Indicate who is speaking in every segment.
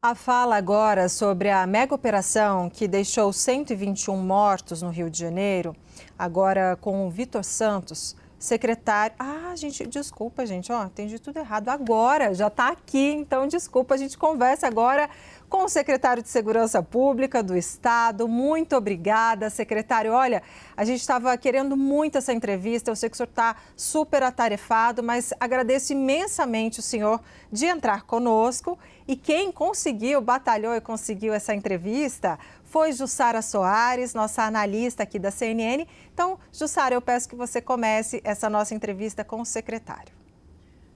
Speaker 1: A fala agora sobre a mega operação que deixou 121 mortos no Rio de Janeiro, agora com o Vitor Santos, secretário... gente, desculpa, gente, entendi tudo errado. Agora, já está aqui, então desculpa, a gente conversa agora com o secretário de Segurança Pública do Estado. Muito obrigada, secretário. Olha, a gente estava querendo muito essa entrevista, eu sei que o senhor está super atarefado, mas agradeço imensamente o senhor de entrar conosco. E quem conseguiu, batalhou e conseguiu essa entrevista foi Jussara Soares, nossa analista aqui da CNN. Então, Jussara, eu peço que você comece essa nossa entrevista com o secretário.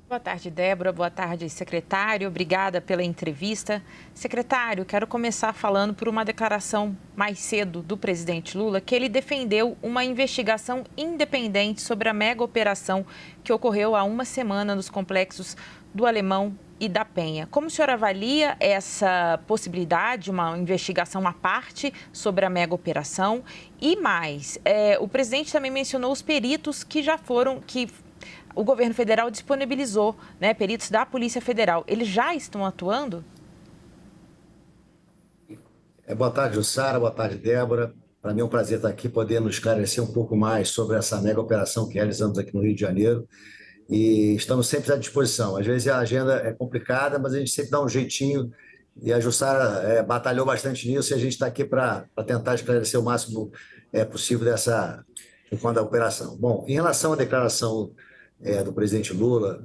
Speaker 2: Boa tarde, Débora. Boa tarde, secretário. Obrigada pela entrevista. Secretário, quero começar falando por uma declaração mais cedo do presidente Lula, que ele defendeu uma investigação independente sobre a mega operação que ocorreu há uma semana nos complexos do Alemão e da Penha. Como o senhor avalia essa possibilidade, uma investigação à parte sobre a mega operação? E mais, o presidente também mencionou os peritos que já foram, que o governo federal disponibilizou, né, peritos da Polícia Federal. Eles já estão atuando?
Speaker 3: Boa tarde, Jussara. Boa tarde, Débora. Para mim é um prazer estar aqui podendo esclarecer um pouco mais sobre essa mega operação que realizamos aqui no Rio de Janeiro. E estamos sempre à disposição. Às vezes a agenda é complicada, mas a gente sempre dá um jeitinho. E a Jussara batalhou bastante nisso e a gente está aqui para tentar esclarecer o máximo possível da operação. Bom, em relação à declaração do presidente Lula,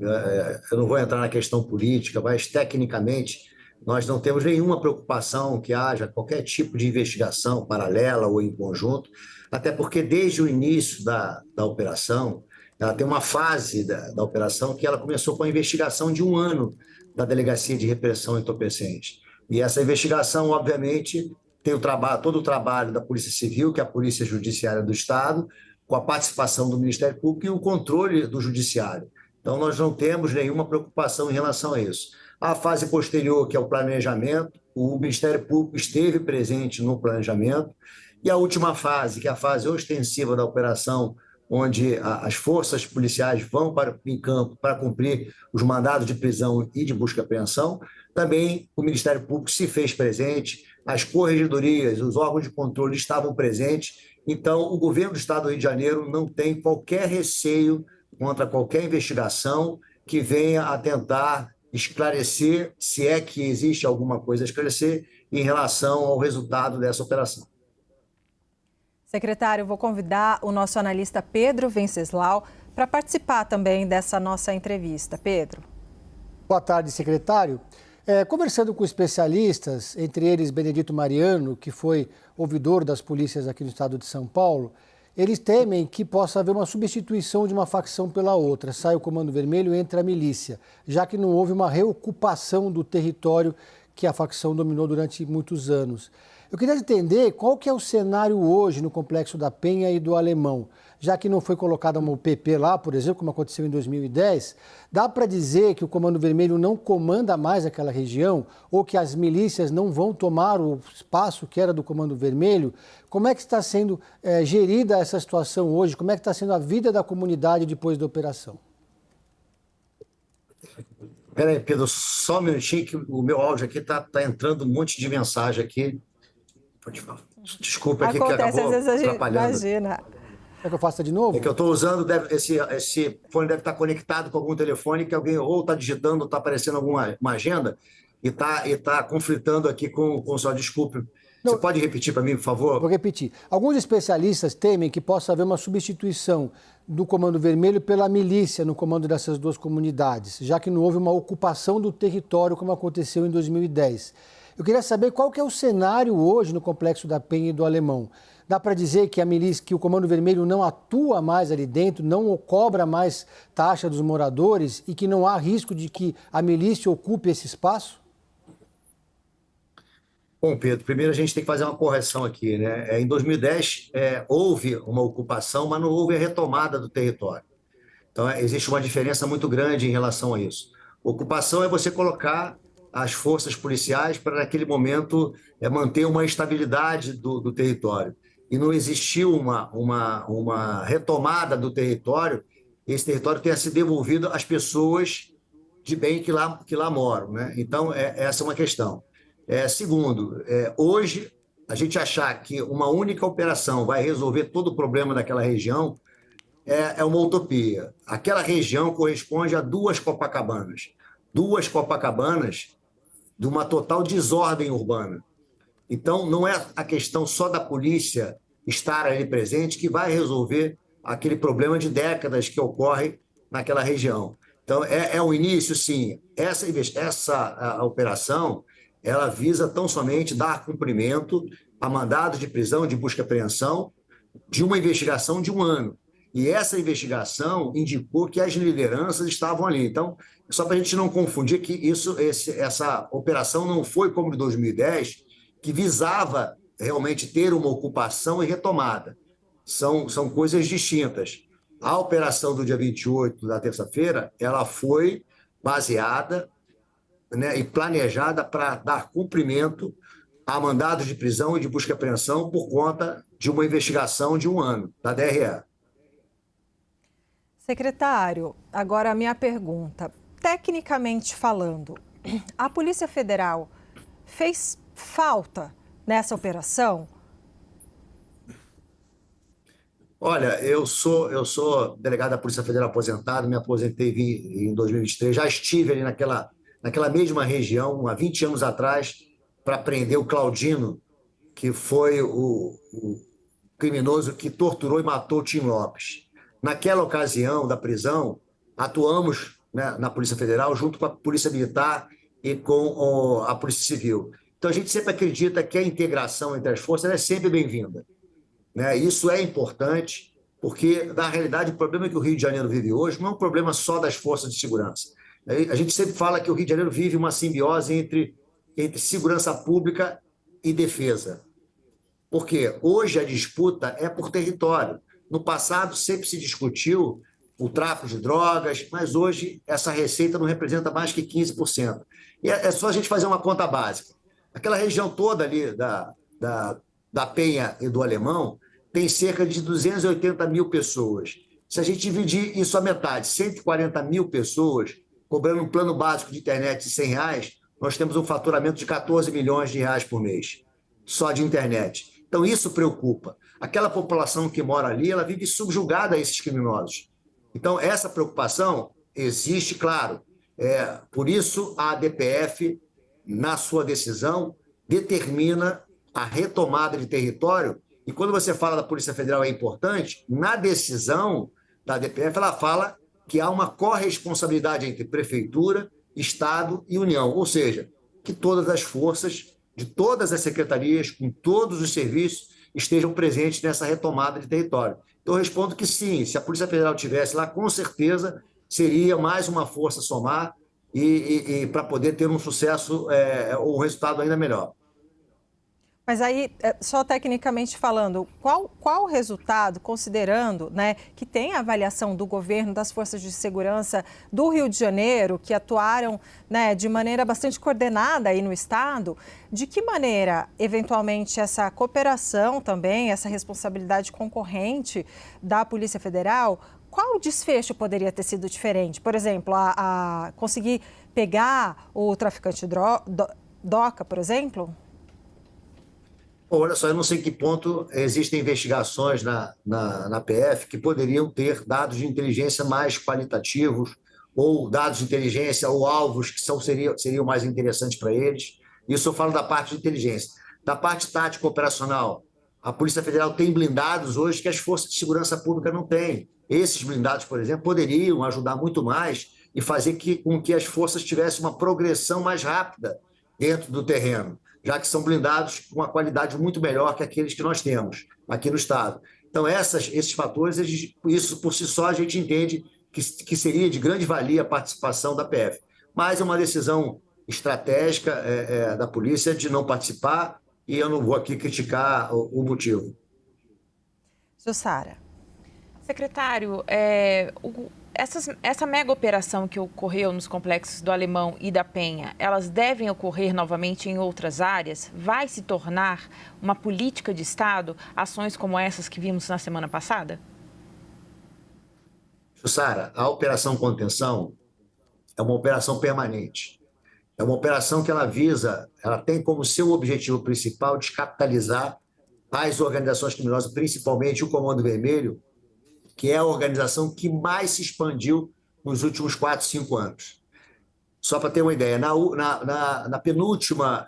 Speaker 3: eu não vou entrar na questão política, mas tecnicamente nós não temos nenhuma preocupação que haja qualquer tipo de investigação paralela ou em conjunto, até porque desde o início da operação, ela tem uma fase da operação que ela começou com a investigação de 1 ano da Delegacia de Repressão a Entorpecentes. E essa investigação, obviamente, tem todo o trabalho da Polícia Civil, que é a Polícia Judiciária do Estado, com a participação do Ministério Público e o controle do Judiciário. Então, nós não temos nenhuma preocupação em relação a isso. A fase posterior, que é o planejamento, o Ministério Público esteve presente no planejamento, e a última fase, que é a fase ostensiva da operação, onde as forças policiais vão em campo para cumprir os mandados de prisão e de busca e apreensão, também o Ministério Público se fez presente, as corregedorias, os órgãos de controle estavam presentes. Então, o governo do Estado do Rio de Janeiro não tem qualquer receio contra qualquer investigação que venha a tentar esclarecer, se é que existe alguma coisa a esclarecer, em relação ao resultado dessa operação.
Speaker 1: Secretário, vou convidar o nosso analista Pedro Venceslau para participar também dessa nossa entrevista. Pedro.
Speaker 4: Boa tarde, secretário. Conversando com especialistas, entre eles Benedito Mariano, que foi ouvidor das polícias aqui no estado de São Paulo, eles temem que possa haver uma substituição de uma facção pela outra, sai o Comando Vermelho e entra a milícia, já que não houve uma reocupação do território que a facção dominou durante muitos anos. Eu queria entender qual que é o cenário hoje no Complexo da Penha e do Alemão. Já que não foi colocada uma UPP lá, por exemplo, como aconteceu em 2010, dá para dizer que o Comando Vermelho não comanda mais aquela região ou que as milícias não vão tomar o espaço que era do Comando Vermelho? Como é que está sendo gerida essa situação hoje? Como é que está sendo a vida da comunidade depois da operação?
Speaker 3: Espera aí, Pedro, só um minutinho que o meu áudio aqui está entrando um monte de mensagem aqui. Desculpa aqui que
Speaker 1: acontece,
Speaker 3: acabou
Speaker 1: às vezes a gente
Speaker 3: atrapalhando.
Speaker 1: imagina.
Speaker 4: Quer que eu faça de novo?
Speaker 3: É que eu estou usando, esse fone deve estar conectado com algum telefone que alguém ou está digitando ou está aparecendo uma agenda e tá conflitando aqui com o senhor. Desculpe. Você pode repetir para mim, por favor?
Speaker 4: Vou repetir. Alguns especialistas temem que possa haver uma substituição do Comando Vermelho pela milícia no comando dessas duas comunidades, já que não houve uma ocupação do território como aconteceu em 2010. Eu queria saber qual que é o cenário hoje no Complexo da Penha e do Alemão. Dá para dizer que a milícia, que o Comando Vermelho não atua mais ali dentro, não cobra mais taxa dos moradores e que não há risco de que a milícia ocupe esse espaço?
Speaker 3: Bom, Pedro, primeiro a gente tem que fazer uma correção aqui, né? Em 2010 houve uma ocupação, mas não houve a retomada do território. Então existe uma diferença muito grande em relação a isso. Ocupação é você colocar as forças policiais para, naquele momento, manter uma estabilidade do território. E não existiu uma retomada do território, esse território tenha sido devolvido às pessoas de bem que lá moram, né? Então, essa é uma questão. Segundo, hoje, a gente achar que uma única operação vai resolver todo o problema daquela região é uma utopia. Aquela região corresponde a duas Copacabanas de uma total desordem urbana. Então, não é a questão só da polícia estar ali presente que vai resolver aquele problema de décadas que ocorre naquela região. Então, é um início, sim. Essa operação, ela visa tão somente dar cumprimento a mandados de prisão, de busca e apreensão, de uma investigação de 1 ano. E essa investigação indicou que as lideranças estavam ali. Então, só para a gente não confundir que essa operação não foi como de 2010, que visava realmente ter uma ocupação e retomada. São coisas distintas. A operação do dia 28, da terça-feira, ela foi baseada, né, e planejada para dar cumprimento a mandados de prisão e de busca e apreensão por conta de uma investigação de 1 ano, da DRE.
Speaker 1: Secretário, agora a minha pergunta. Tecnicamente falando, a Polícia Federal fez falta nessa operação?
Speaker 3: Olha, eu sou delegado da Polícia Federal aposentado, me aposentei em 2023, já estive ali naquela mesma região, há 20 anos atrás, para prender o Claudino, que foi o criminoso que torturou e matou o Tim Lopes. Naquela ocasião da prisão, atuamos, né, na Polícia Federal, junto com a Polícia Militar e com a Polícia Civil. Então, a gente sempre acredita que a integração entre as forças é sempre bem-vinda, né? Isso é importante, porque, na realidade, o problema que o Rio de Janeiro vive hoje não é um problema só das forças de segurança. A gente sempre fala que o Rio de Janeiro vive uma simbiose entre segurança pública e defesa. Porque hoje a disputa é por território. No passado sempre se discutiu o tráfico de drogas, mas hoje essa receita não representa mais que 15%. E é só a gente fazer uma conta básica. Aquela região toda ali da Penha e do Alemão tem cerca de 280 mil pessoas. Se a gente dividir isso à metade, 140 mil pessoas, cobrando um plano básico de internet de R$100, nós temos um faturamento de 14 milhões de reais por mês, só de internet. Então, isso preocupa. Aquela população que mora ali, ela vive subjugada a esses criminosos. Então, essa preocupação existe, claro. Por isso, a DPF, na sua decisão, determina a retomada de território. E quando você fala da Polícia Federal é importante, na decisão da DPF, ela fala que há uma corresponsabilidade entre Prefeitura, Estado e União. Ou seja, que todas as forças de todas as secretarias, com todos os serviços, estejam presentes nessa retomada de território. Então, eu respondo que sim, se a Polícia Federal estivesse lá, com certeza seria mais uma força a somar e para poder ter um sucesso ou um resultado ainda melhor.
Speaker 1: Mas aí, só tecnicamente falando, qual o resultado, considerando, né, que tem a avaliação do governo, das forças de segurança do Rio de Janeiro, que atuaram, né, de maneira bastante coordenada aí no Estado, de que maneira, eventualmente, essa cooperação também, essa responsabilidade concorrente da Polícia Federal, qual desfecho poderia ter sido diferente? Por exemplo, a conseguir pegar o traficante DOCA, por exemplo?
Speaker 3: Olha só, eu não sei em que ponto existem investigações na PF que poderiam ter dados de inteligência mais qualitativos ou dados de inteligência ou alvos que seriam mais interessantes para eles. Isso eu falo da parte de inteligência. Da parte tática operacional, a Polícia Federal tem blindados hoje que as forças de segurança pública não têm. Esses blindados, por exemplo, poderiam ajudar muito mais e fazer com que as forças tivessem uma progressão mais rápida dentro do terreno, já que são blindados com uma qualidade muito melhor que aqueles que nós temos aqui no Estado. Então, esses fatores, isso por si só a gente entende que seria de grande valia a participação da PF. Mas é uma decisão estratégica da polícia de não participar e eu não vou aqui criticar o motivo.
Speaker 1: Jussara.
Speaker 2: Secretário, essa mega operação que ocorreu nos complexos do Alemão e da Penha, elas devem ocorrer novamente em outras áreas? Vai se tornar uma política de Estado ações como essas que vimos na semana passada?
Speaker 3: Jussara, a operação contenção é uma operação permanente. É uma operação que ela tem como seu objetivo principal descapitalizar as organizações criminosas, principalmente o Comando Vermelho, que é a organização que mais se expandiu nos últimos 4, 5 anos. Só para ter uma ideia, na penúltima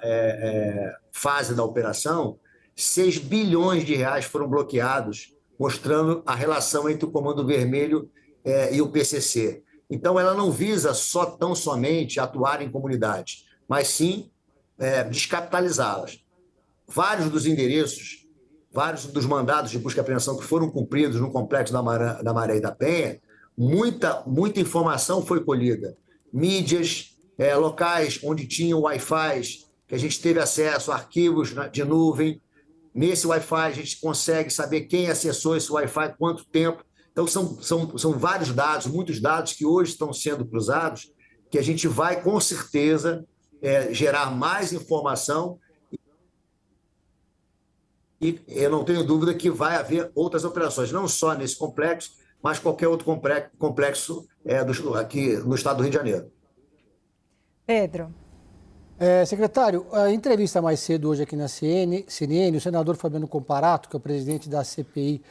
Speaker 3: fase da operação, 6 bilhões de reais foram bloqueados, mostrando a relação entre o Comando Vermelho e o PCC. Então, ela não visa tão somente atuar em comunidades, mas sim descapitalizá-las. Vários dos endereços, vários dos mandados de busca e apreensão que foram cumpridos no complexo da Maré e da Penha, muita informação foi colhida. Mídias, locais onde tinham Wi-Fi, que a gente teve acesso a arquivos de nuvem. Nesse Wi-Fi, a gente consegue saber quem acessou esse Wi-Fi, quanto tempo. Então, são vários dados, muitos dados que hoje estão sendo cruzados, que a gente vai, com certeza, gerar mais informação. E eu não tenho dúvida que vai haver outras operações, não só nesse complexo, mas qualquer outro complexo aqui no estado do Rio de Janeiro.
Speaker 1: Pedro.
Speaker 4: Secretário, a entrevista mais cedo hoje aqui na CNN, o senador Fabiano Comparato, que é o presidente da CPI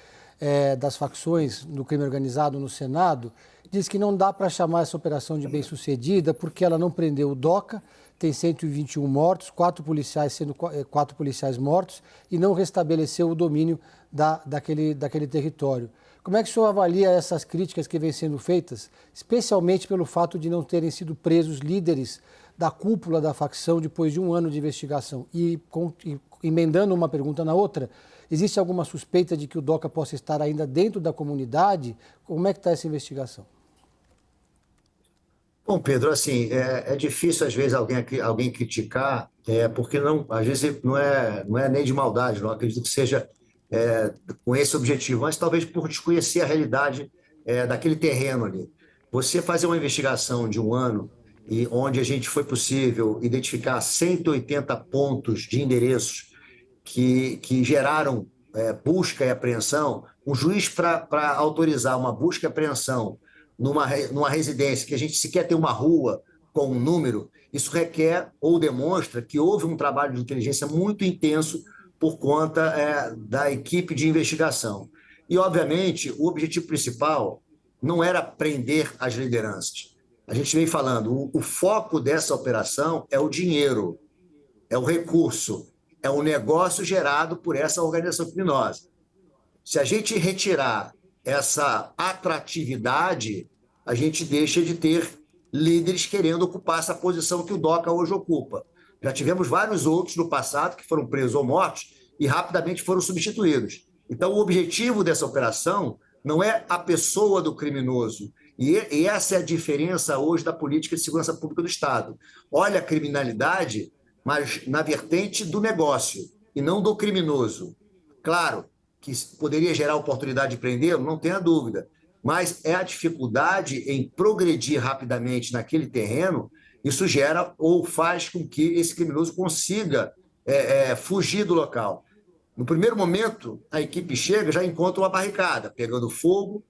Speaker 4: das facções do crime organizado no Senado, diz que não dá para chamar essa operação de bem-sucedida porque ela não prendeu o DOCA, tem 121 mortos, 4 policiais mortos e não restabeleceu o domínio daquele território. Como é que o senhor avalia essas críticas que vêm sendo feitas, especialmente pelo fato de não terem sido presos líderes da cúpula da facção depois de um ano de investigação? E emendando uma pergunta na outra, existe alguma suspeita de que o DOCA possa estar ainda dentro da comunidade? Como é que está essa investigação?
Speaker 3: Bom, Pedro, assim, é difícil às vezes alguém criticar, porque às vezes não é nem de maldade, não acredito que seja com esse objetivo, mas talvez por desconhecer a realidade daquele terreno ali. Você fazer uma investigação de um ano, e onde a gente foi possível identificar 180 pontos de endereços que geraram busca e apreensão, um juiz para autorizar uma busca e apreensão numa residência que a gente sequer tem uma rua com um número, isso requer ou demonstra que houve um trabalho de inteligência muito intenso por conta da equipe de investigação. E, obviamente, o objetivo principal não era prender as lideranças. A gente vem falando, o foco dessa operação é o dinheiro, é o recurso, é o negócio gerado por essa organização criminosa. Se a gente retirar essa atratividade, a gente deixa de ter líderes querendo ocupar essa posição que o DOCA hoje ocupa. Já tivemos vários outros no passado que foram presos ou mortos e rapidamente foram substituídos. Então, o objetivo dessa operação não é a pessoa do criminoso. E essa é a diferença hoje da política de segurança pública do Estado. Olha a criminalidade, mas na vertente do negócio e não do criminoso. Claro que poderia gerar oportunidade de prendê-lo, não tenha dúvida, mas é a dificuldade em progredir rapidamente naquele terreno, isso gera ou faz com que esse criminoso consiga fugir do local. No primeiro momento, a equipe chega, já encontra uma barricada, pegando fogo,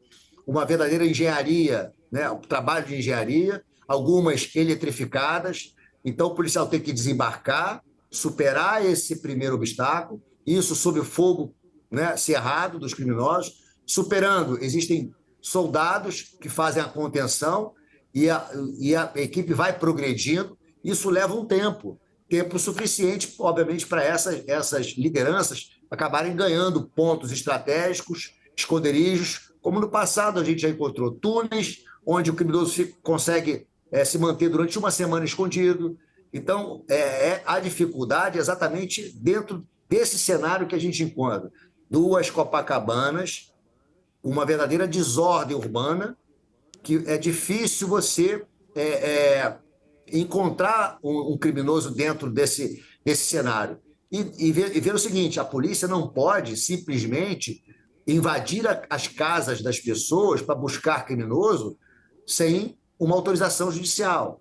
Speaker 3: uma verdadeira engenharia, um trabalho de engenharia, algumas eletrificadas. Então, o policial tem que desembarcar, superar esse primeiro obstáculo, isso sob o fogo cerrado dos criminosos. Superando, existem soldados que fazem a contenção e a equipe vai progredindo. Isso leva um tempo suficiente, obviamente, para essas lideranças acabarem ganhando pontos estratégicos, esconderijos, como no passado a gente já encontrou túneis, onde o criminoso consegue se manter durante uma semana escondido. Então, a dificuldade exatamente dentro desse cenário que a gente encontra. 2 Copacabanas, uma verdadeira desordem urbana, que é difícil você encontrar um criminoso dentro desse cenário. E ver o seguinte, a polícia não pode simplesmente invadir as casas das pessoas para buscar criminoso sem uma autorização judicial.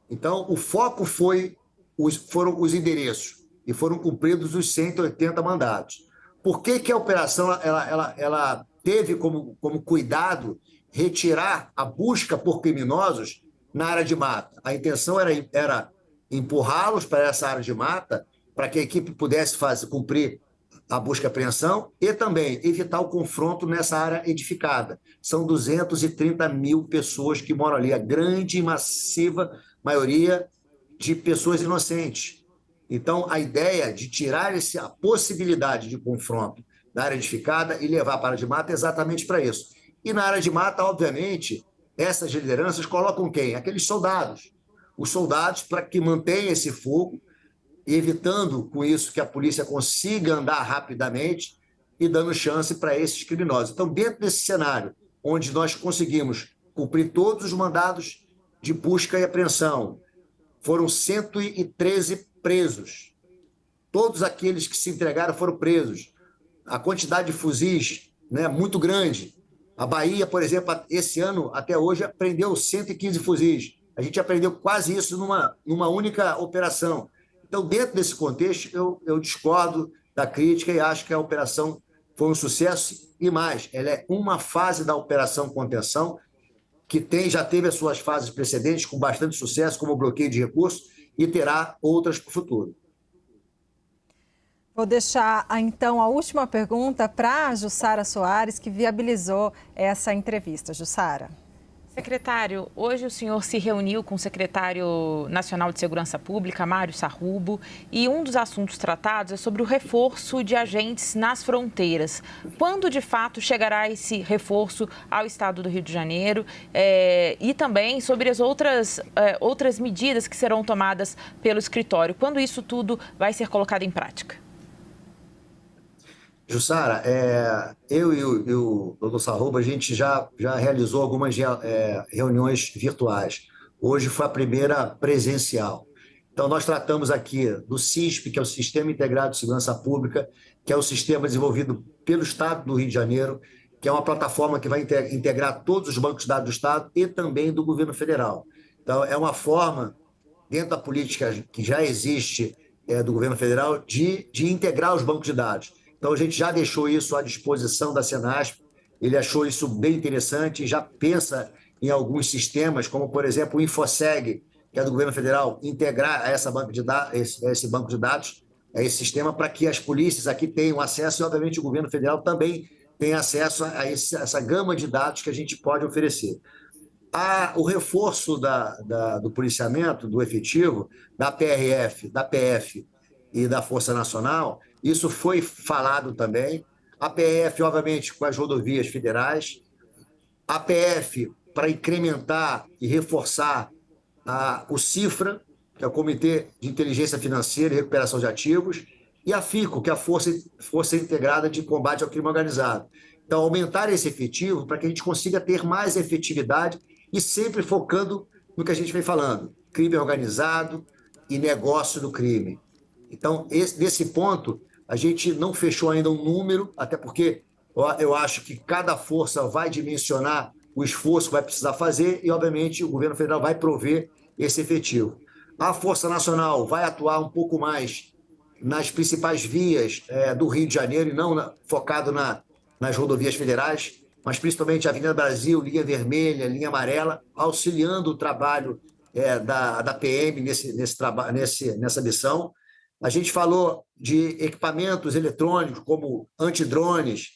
Speaker 3: Então, o foco foram os endereços e foram cumpridos os 180 mandados. Por que a operação ela teve como cuidado retirar a busca por criminosos na área de mata? A intenção era empurrá-los para essa área de mata, para que a equipe pudesse cumprir a busca e apreensão e também evitar o confronto nessa área edificada. São 230 mil pessoas que moram ali, a grande e massiva maioria de pessoas inocentes. Então, a ideia de tirar a possibilidade de confronto da área edificada e levar para a área de mata é exatamente para isso. E na área de mata, obviamente, essas lideranças colocam quem? Aqueles soldados. Os soldados para que mantenham esse fogo, evitando com isso que a polícia consiga andar rapidamente e dando chance para esses criminosos. Então, dentro desse cenário, onde nós conseguimos cumprir todos os mandados de busca e apreensão, foram 113 presos. Todos aqueles que se entregaram foram presos. A quantidade de fuzis, né, muito grande. A Bahia, por exemplo, esse ano, até hoje, apreendeu 115 fuzis. A gente aprendeu quase isso numa única operação. Então, dentro desse contexto, eu discordo da crítica e acho que a operação foi um sucesso e mais. Ela é uma fase da operação contenção que já teve as suas fases precedentes com bastante sucesso, como o bloqueio de recursos, e terá outras para o futuro.
Speaker 1: Vou deixar, então, a última pergunta para a Jussara Soares, que viabilizou essa entrevista. Jussara.
Speaker 2: Secretário, hoje o senhor se reuniu com o secretário nacional de Segurança Pública, Mário Sarrubo, e um dos assuntos tratados é sobre o reforço de agentes nas fronteiras. Quando, de fato, chegará esse reforço ao estado do Rio de Janeiro e também sobre as outras medidas que serão tomadas pelo escritório? Quando isso tudo vai ser colocado em prática?
Speaker 3: Jussara, eu e o doutor Sarrubo, a gente já realizou algumas reuniões virtuais. Hoje foi a primeira presencial. Então, nós tratamos aqui do SISP, que é o Sistema Integrado de Segurança Pública, que é o sistema desenvolvido pelo Estado do Rio de Janeiro, que é uma plataforma que vai integrar todos os bancos de dados do Estado e também do governo federal. Então, é uma forma, dentro da política que já existe do governo federal, de integrar os bancos de dados. Então, a gente já deixou isso à disposição da Senasp, ele achou isso bem interessante e já pensa em alguns sistemas, como, por exemplo, o Infoseg, que é do governo federal, integrar a esse banco de dados, a esse sistema, para que as polícias aqui tenham acesso e, obviamente, o governo federal também tenha acesso a essa gama de dados que a gente pode oferecer. O reforço do policiamento, do efetivo, da PRF, da PF e da Força Nacional, isso foi falado também. A PF, obviamente, com as rodovias federais. A PF, para incrementar e reforçar o CIFRA, que é o Comitê de Inteligência Financeira e Recuperação de Ativos, e a FICO, que é a Força Integrada de Combate ao Crime Organizado. Então, aumentar esse efetivo para que a gente consiga ter mais efetividade e sempre focando no que a gente vem falando, crime organizado e negócio do crime. Então, nesse ponto, a gente não fechou ainda um número, até porque eu acho que cada força vai dimensionar o esforço que vai precisar fazer e, obviamente, o governo federal vai prover esse efetivo. A Força Nacional vai atuar um pouco mais nas principais vias do Rio de Janeiro e não focado nas rodovias federais, mas principalmente a Avenida Brasil, linha vermelha, linha amarela, auxiliando o trabalho da PM nessa missão. A gente falou de equipamentos eletrônicos, como antidrones,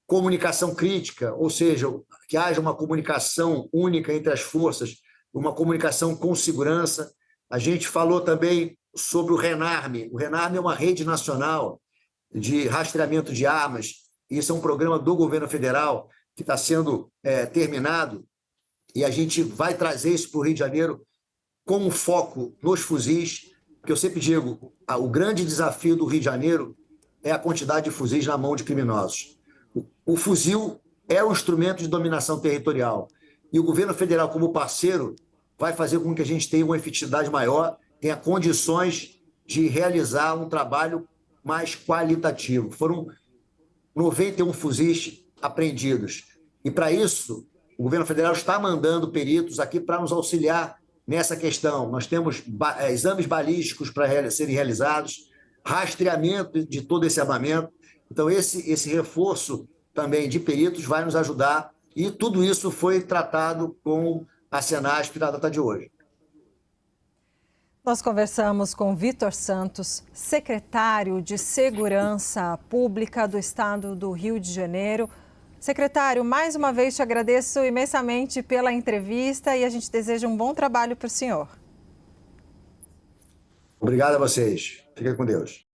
Speaker 3: comunicação crítica, ou seja, que haja uma comunicação única entre as forças, uma comunicação com segurança. A gente falou também sobre o RENARME. O RENARME é uma rede nacional de rastreamento de armas. Isso é um programa do governo federal que está sendo terminado e a gente vai trazer isso para o Rio de Janeiro com um foco nos fuzis, porque eu sempre digo, o grande desafio do Rio de Janeiro é a quantidade de fuzis na mão de criminosos. O fuzil é um instrumento de dominação territorial e o governo federal, como parceiro, vai fazer com que a gente tenha uma efetividade maior, tenha condições de realizar um trabalho mais qualitativo. Foram 91 fuzis apreendidos. E, para isso, o governo federal está mandando peritos aqui para nos auxiliar nessa questão. Nós temos exames balísticos para serem realizados, rastreamento de todo esse armamento. Então, esse reforço também de peritos vai nos ajudar e tudo isso foi tratado com a Senasp na data de hoje.
Speaker 1: Nós conversamos com Vitor Santos, secretário de Segurança Pública do Estado do Rio de Janeiro. Secretário, mais uma vez te agradeço imensamente pela entrevista e a gente deseja um bom trabalho para o senhor.
Speaker 3: Obrigado a vocês. Fiquem com Deus.